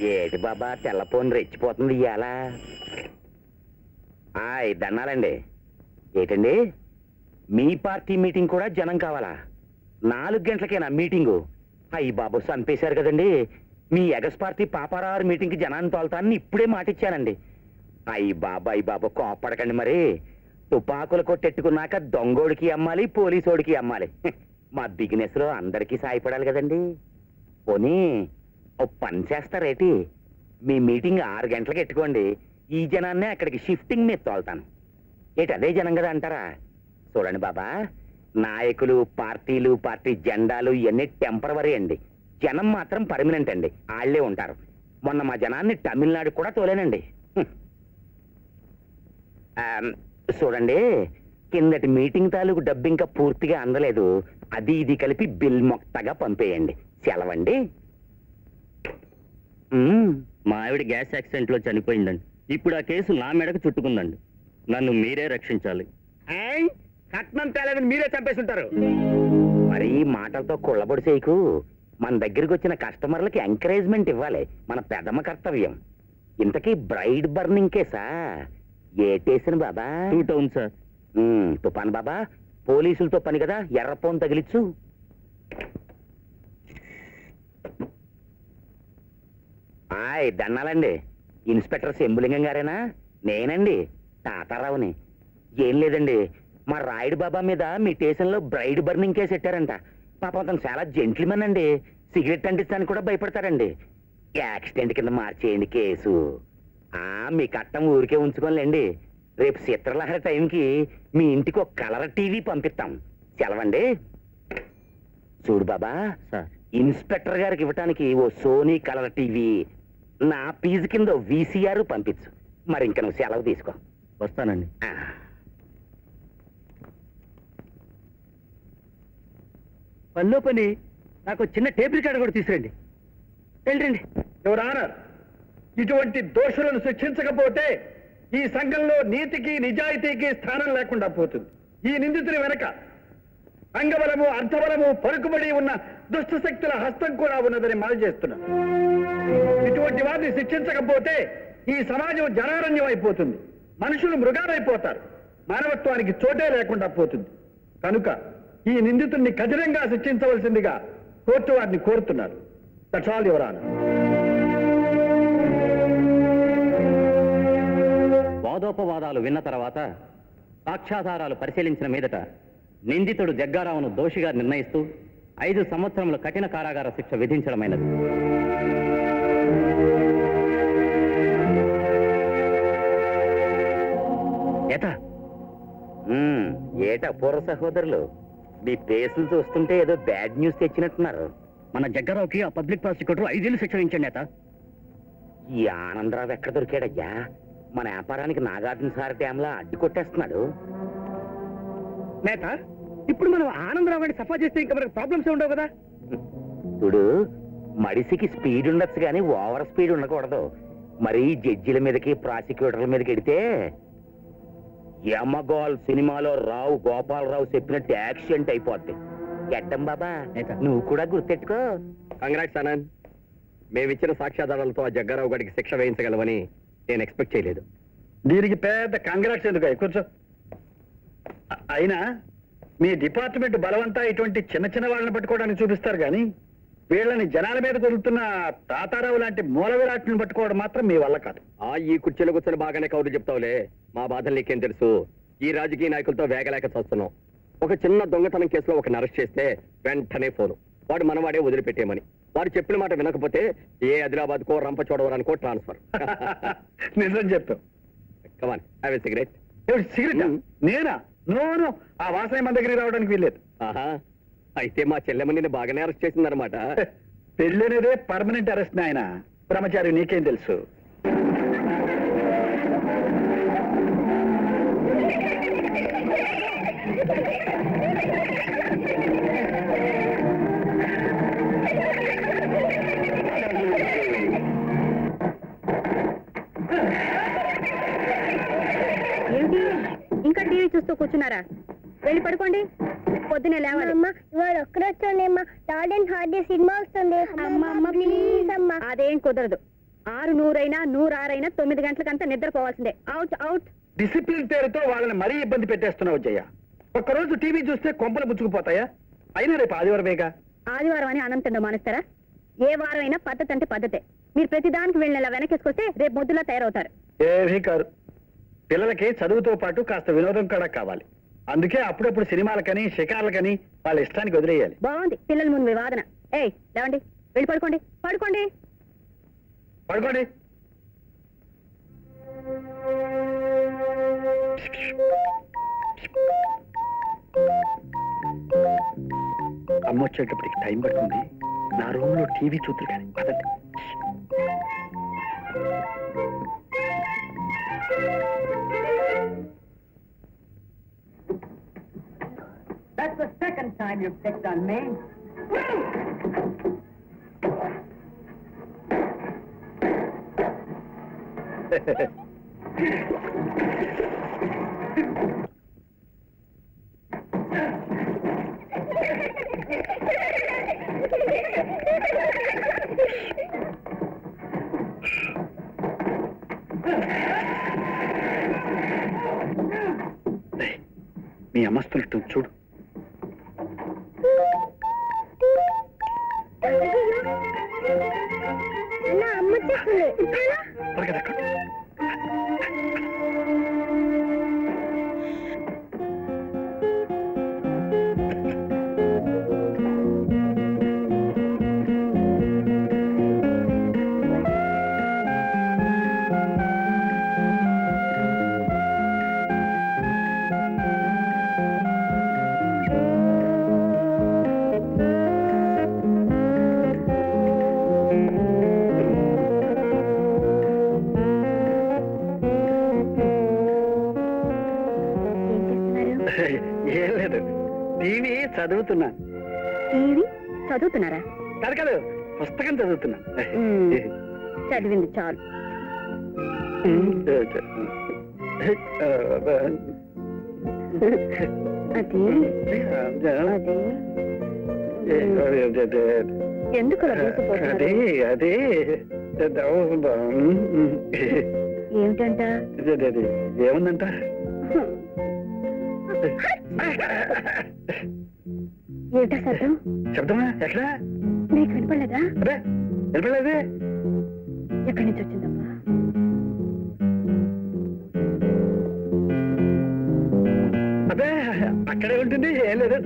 ఏటి బాబా తెల్లపోని రెచ్చిపోతుంది ఇవాళ. దండాలండి. ఏటండి మీ party meeting కూడా జనం కావాలా? 4 గంటలకేనా మీటింగు? అయ్యి బాబు చంపేశారు కదండి. మీ ఎగస్ పార్టీ పాపారావు మీటింగ్కి జనాన్ని తోలుతానని ఇప్పుడే మాటిచ్చానండి. అయ్యి బాబు కోప్పడకండి. మరి తుపాకులు కొట్టెట్టుకున్నాక దొంగోడికి అమ్మాలి, పోలీసోడికి అమ్మాలి. మా బిజినెస్ లో అందరికీ సాయపడాలి కదండి. పోనీ ఓ పని చేస్తారేటి, మీ మీటింగ్ 6 గంటలకు ఎట్టుకోండి. ఈ జనాన్నే అక్కడికి షిఫ్టింగ్ మీద తోలుతాను. ఏటి అదే జనం కదా అంటారా? చూడండి బాబా, నాయకులు, పార్టీలు, పార్టీ జెండాలు ఇవన్నీ టెంపరవరీ అండి. జనం మాత్రం పర్మనెంట్ అండి. వాళ్ళే ఉంటారు. మొన్న మా జనాన్ని తమిళనాడు కూడా తోలేనండి. చూడండి, కిందటి మీటింగ్ తాలూకు డబ్బు ఇంకా పూర్తిగా అందలేదు. అది ఇది కలిపి బిల్ మొత్తగా పంపేయండి. సెలవండి. మా ఆవిడ గ్యాస్ యాక్సిడెంట్ లో చనిపోయిందండి. ఇప్పుడు ఆ కేసు నా మెడకు చుట్టుకుందండి. నన్ను మీరే రక్షించాలి. కట్నం తేలేదని మీరే చంపేస్తుంటారు. మరి మాటలతో కుళ్ళబొడి చేయకు. మన దగ్గరికి వచ్చిన కస్టమర్లకి ఎంకరేజ్మెంట్ ఇవ్వాలి, మన పెదమ కర్తవ్యం. ఇంతకీ బ్రైడ్ బర్నింగ్ కేసా? ఏటేసిన బాబా? 2 టౌన్ సార్. తుఫాన్ బాబా, పోలీసులతో పని కదా, ఎర్రపోన్ తగిలిచ్చు. దండాలండి. ఇన్స్పెక్టర్ శంభులింగం గారేనా? నేనండి, తాతారావుని. ఏం లేదండి, మా రాయుడు బాబా మీద మీ స్టేషన్లో బ్రైడ్ బర్నింగ్ కేసు పెట్టారంట. పాపం అతను చాలా జెంట్లీమన్ అండి. సిగరెట్ అంటిస్తానికి కూడా భయపడతారండి. యాక్సిడెంట్ కింద మార్చేయండి కేసు. మీ కట్టం ఊరికే ఉంచుకోలేండి. రేపు చిత్రలహరి టైంకి మీ ఇంటికి ఒక కలర్ టీవీ పంపిస్తాం. సెలవండి. చూడు బాబా, ఇన్స్పెక్టర్ గారికి ఇవ్వటానికి ఓ సోనీ కలర్ టీవీ, నా ఫీజు కింద VCR పంపించు. మరి ఇంక నువ్వు సెలవు తీసుకో. వస్తానండి. పనిలో పని నాకు చిన్న టేప్ రికార్డు కూడా తీసుకురండి. వెళ్ళండి. ఎవరానా ఇటువంటి దోషులను శిక్షించకపోతే ఈ సంఘంలో నీతికి నిజాయితీకి స్థానం లేకుండా పోతుంది. ఈ నిందితుని వెనక అంగబలము, అర్థబలము, పలుకుబడి ఉన్న దుష్ట శక్తుల హస్తం కూడా ఉన్నదని మనం చేస్తున్నాం. ఇటువంటి వారిని శిక్షించకపోతే ఈ సమాజం జనారణ్యం అయిపోతుంది. మనుషులు మృగాలైపోతారు. మానవత్వానికి చోటే లేకుండా పోతుంది. కనుక ఈ నిందితుడిని కఠినంగా శిక్షించవలసిందిగా కోర్టు వారిని కోరుతున్నారు. That's all your honour. వాదోపవాదాలు విన్న తర్వాత సాక్ష్యాధారాలు పరిశీలించిన మీదట నిందితుడు జగ్గారావును దోషిగా నిర్ణయిస్తూ 5 సంవత్సరముల కఠిన కారాగార శిక్ష విధించడమైనది. ఏటా పూర్వ సహోదరులు, మీ పేసులు చూస్తుంటే ఏదో బ్యాడ్ న్యూస్ తెచ్చినట్టున్నారు. మన జగ్గారావుకి ఆ పబ్లిక్ ప్రాసిక్యూటర్ 5 ఏళ్ళు శిక్ష విధించండి నేత. ఈ ఆనందరావు ఎక్కడ దొరికాడయ్యా? మన వ్యాపారానికి నాగార్జున సార్ డ్యాంలా అడ్డు కొట్టేస్తున్నాడు. నేత, ఇప్పుడు మనం ఆనందరావు గారిని సఫా చేస్తే ఇంకా మనకు ప్రాబ్లమ్స్ ఉండవు కదా? చూడు, మడిసికి స్పీడ్ ఉండొచ్చు కానీ ఓవర్ స్పీడ్ ఉండకూడదు. మరి జడ్జిల మీదకి, ప్రాసిక్యూటర్ల మీదకి ఎడితే యమగోల్ సినిమాలో రావు గోపాలరావు చెప్పినట్టు యాక్సిడెంట్ అయిపోద్ది. ఎట్టం బాబా, నువ్వు కూడా గుర్తెట్టుకో. కంగ్రాట్స్ ఆనంద్. మేమిచ్చిన సాక్ష్యాధారాలతో ఆ జగ్గారావు గారికి శిక్ష వేయించగలమని నేను ఎక్స్పెక్ట్ చేయలేదు. దీనికి పెద్ద కంగ్రాట్స్ ఎందుకు? కూర్చో. అయినా మీ డిపార్ట్మెంట్ బలవంతా ఇటువంటి చిన్న చిన్న వాళ్ళని పట్టుకోవడానికి చూపిస్తారు కానీ వీళ్ళని జనాల మీద దొరుకుతున్న తాతారావు లాంటి మూల విరాట్ని పట్టుకోవడం మాత్రం మీ వల్ల కాదు. ఈ కుర్చీలో కూర్చొని బాగానే కౌరు చెప్తావులే. మా బాధలు నీకేం తెలుసు? ఈ రాజకీయ నాయకులతో వేగలేక చూస్తున్నాం. ఒక చిన్న దొంగతనం కేసులో ఒక అరెస్ట్ చేస్తే వెంటనే ఫోను, వాడు మనవాడే వదిలిపెట్టేమని. వాడు చెప్పిన మాట వినకపోతే ఏ ఆదిలాబాద్ కో రంపచోడవరానికో ట్రాన్స్ఫర్. నిజం చెప్తావు. కమాన్, హ్యావ్ ఎ సిగరెట్. సిగరెట్? నేనా? నో, ఆ వాసన మన దగ్గరికి రావడానికి వీల్లేదు. అయితే మా చెల్లెమ్మ నిన్ను బాగానే అరెస్ట్ చేసిందనమాట. పెళ్ళనేదే పర్మనెంట్ అరెస్ట్ నాయన. బ్రహ్మచారి నీకేం తెలుసు? ఇంకా టీవీ చూస్తూ కూర్చున్నారా? వెళ్ళి పడుకోండి. పొద్దునే లేవాలి. ఇవాళ ఒక్కరొచ్చండి అమ్మా. టార్డ్ అండ్ హార్డీ సినిమా వస్తుంది. అదేం కుదరదు. 6 100 106 9 గంటలకంతా నిద్రపోవాల్సిందే. Out out. డిసిప్లిన్ పేరుతో వాళ్ళని మరీ ఇబ్బంది పెట్టేస్తున్నావు జయ. ఒక్కరోజు టీవీ చూస్తే కొంపలు ముచ్చుకుపోతాయా? అయినా రేపు ఆదివారమేగా. ఆదివారం అని అనంతంగా మానేస్తారా? ఏ వారం అయినా పద్ధతి అంటే పద్ధతే. మీరు ప్రతిదానికి వెళ్ళిన ఇలా వెనకేసుకొస్తే రేపు మొద్దులా తయారవుతారు. ఏమీ కాదు. పిల్లలకి చదువుతో పాటు కాస్త వినోదం కూడా కావాలి. అందుకే అప్పుడప్పుడు సినిమాలకని షికార్లకని వాళ్ళ ఇష్టానికి వదిలేయాలి. బాగుంది పిల్లల ముందు మీ వాదన. ఏయ్ లేవండి, వెళ్ళి పడుకోండి. పడుకోండి. పడుకోండి. అమ్మ వచ్చేటప్పటికి టైం పడుతుంది. నా రూమ్ లో టీవీ చూద్దరు కానీ పదండి. That's the second time you've picked on me. మీ అమ్మస్తున్నట్టు చూడు. త్వరగా దక్కండి. ఏం లేదు, టీవీ చదువుతున్నాను. టీవీ చదువుతున్నారా? కాదు కాదు, పుస్తకం చదువుతున్నాను. చదివింది చాలు. అది ఎందుకు అలా దూసుకుపోతున్నారు? అదే ఏమిటంట? ఏముందంట? ఏమిటా శబ్దం? శబ్దమా? ఎక్కడ? నీకు వినపడలేదా? అదే వినపడలేదే. ఎక్కడి నుంచి వచ్చిందమ్మా? అదే అక్కడే ఉంటుంది, ఏం లేదు.